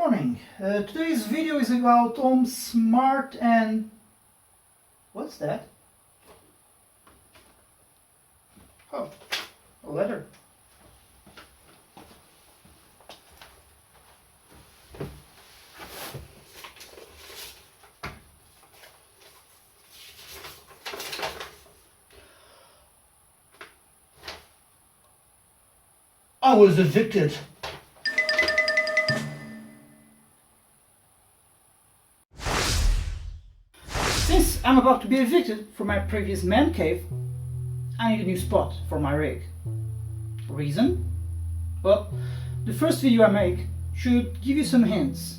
morning. Today's video is about home smart and... What's that? Oh, a letter. I was evicted. Since I'm about to be evicted from my previous man cave, I need a new spot for my rig. Reason? Well, the first video I make should give you some hints.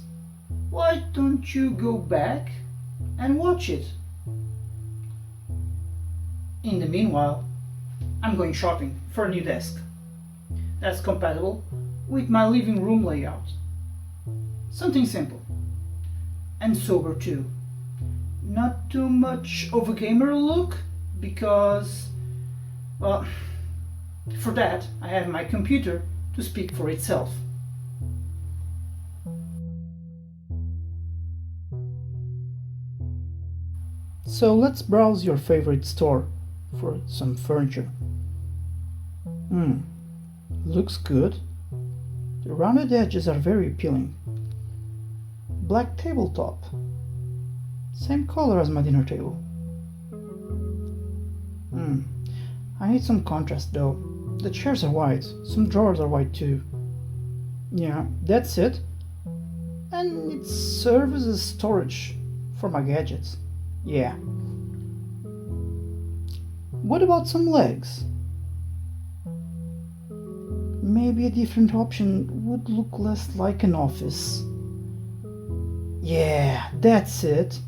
Why don't you go back and watch it? In the meanwhile, I'm going shopping for a new desk that's compatible with my living room layout. Something simple and sober too. Not too much of a gamer look because, well, for that I have my computer to speak for itself. So let's browse your favorite store for some furniture. Looks good. The rounded edges are very appealing. Black tabletop. Same color as my dinner table. I need some contrast though. The chairs are white, some drawers are white too. Yeah, that's it. And it serves as storage for my gadgets. Yeah. What about some legs? Maybe a different option would look less like an office. Yeah, that's it.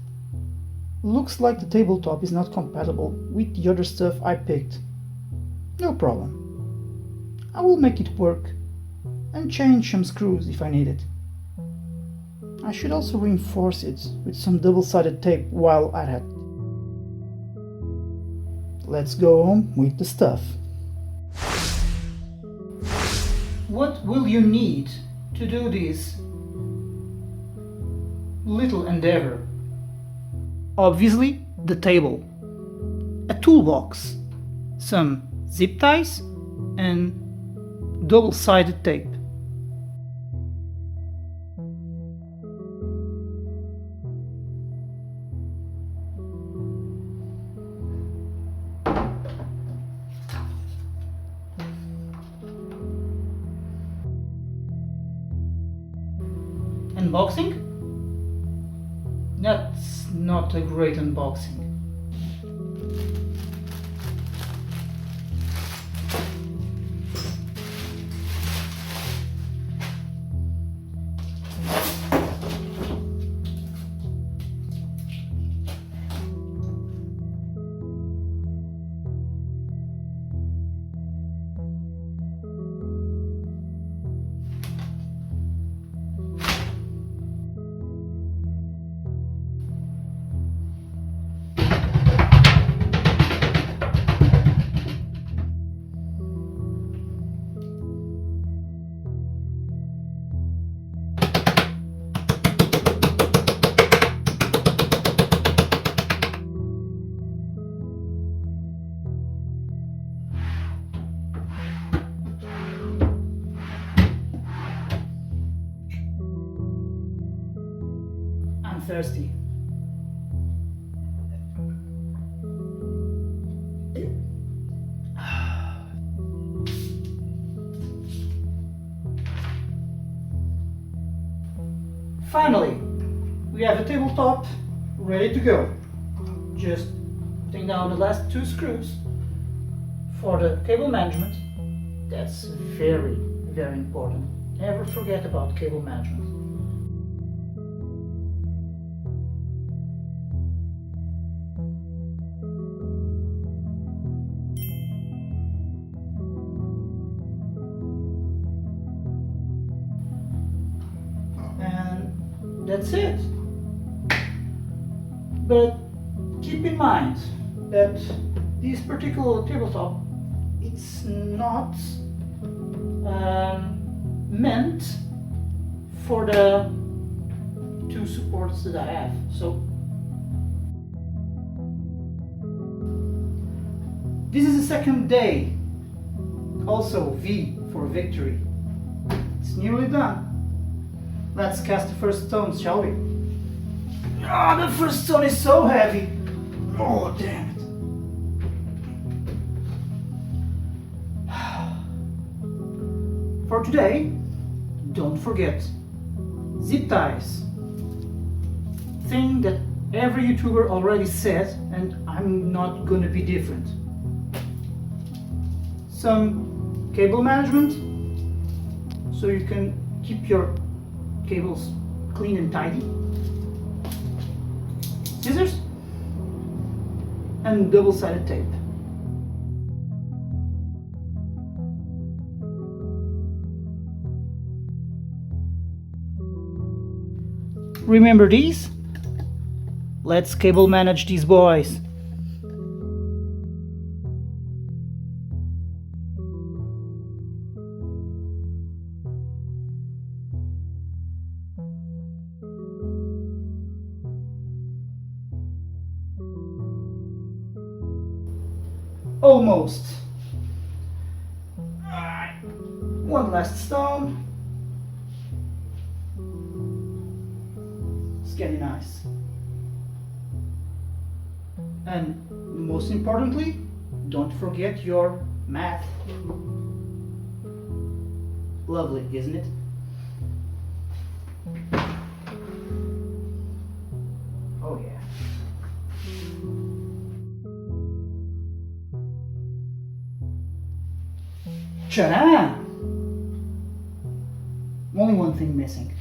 Looks like the tabletop is not compatible with the other stuff I picked. No problem. I will make it work and change some screws if I need it. I should also reinforce it with some double-sided tape while at it. Let's go home with the stuff. What will you need to do this little endeavor? Obviously, the table, a toolbox, some zip ties, and double-sided tape. Unboxing? That's not a great unboxing. I'm thirsty. Finally, we have a tabletop ready to go. Just putting down the last two screws for the cable management. That's very, very important. Never forget about cable management. That's it. But keep in mind that this particular tabletop, it's not meant for the supports that I have. So this is the second day. Also V for victory. It's nearly done. Let's cast the first stones, shall we? Ah, the first stone is so heavy. Oh, damn it. For today, don't forget zip ties. Thing that every YouTuber already said, and I'm not gonna be different. Some cable management, so you can keep your cables clean and tidy. Scissors and double-sided tape. Remember these? Let's cable manage these boys. Almost. One last stone. It's getting nice. And most importantly, don't forget your math. Lovely, isn't it? Oh yeah. Ta-da! Only one thing missing.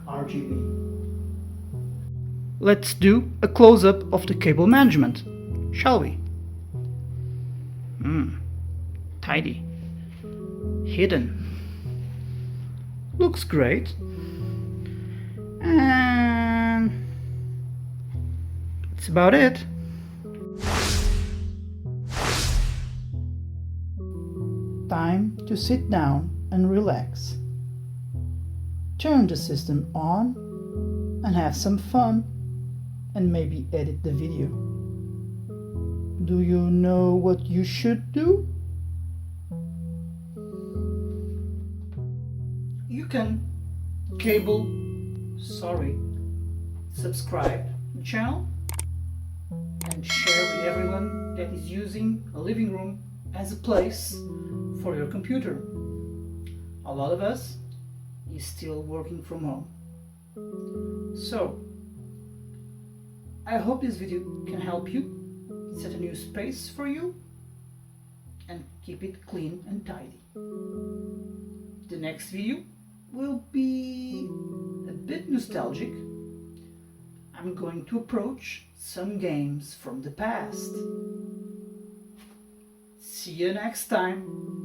RGB. Let's do a close-up of the cable management, shall we? Tidy. Hidden. Looks great. And that's about it. Time to sit down and relax. Turn the system on and have some fun, and maybe edit the video. Do you know what you should do? You can subscribe to the channel and share with everyone that is using a living room as a place for your computer. A lot of us is still working from home. So, I hope this video can help you set a new space for you and keep it clean and tidy. The next video will be a bit nostalgic. I'm going to approach some games from the past. See you next time.